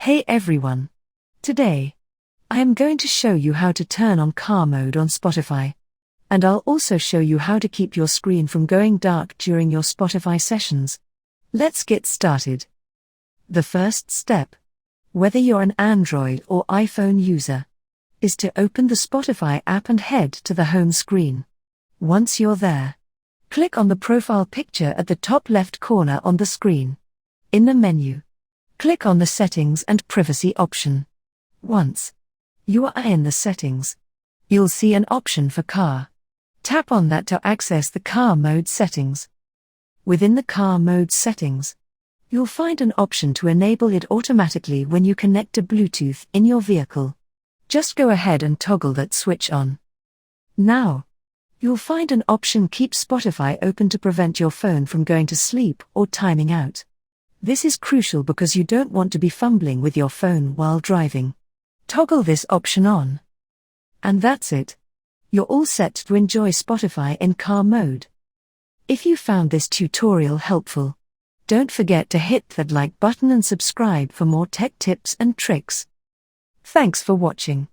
Hey everyone! Today, I am going to show you how to turn on car mode on Spotify. And I'll also show you how to keep your screen from going dark during your Spotify sessions. Let's get started. The first step, whether you're an Android or iPhone user, is to open the Spotify app and head to the home screen. Once you're there, click on the profile picture at the top left corner on the screen. In the menu, click on the Settings and Privacy option. Once you are in the settings, you'll see an option for car. Tap on that to access the car mode settings. Within the car mode settings, you'll find an option to enable it automatically when you connect to Bluetooth in your vehicle. Just go ahead and toggle that switch on. Now, you'll find an option Keep Spotify open to prevent your phone from going to sleep or timing out. This is crucial because you don't want to be fumbling with your phone while driving. Toggle this option on. And that's it. You're all set to enjoy Spotify in car mode. If you found this tutorial helpful, don't forget to hit that like button and subscribe for more tech tips and tricks. Thanks for watching.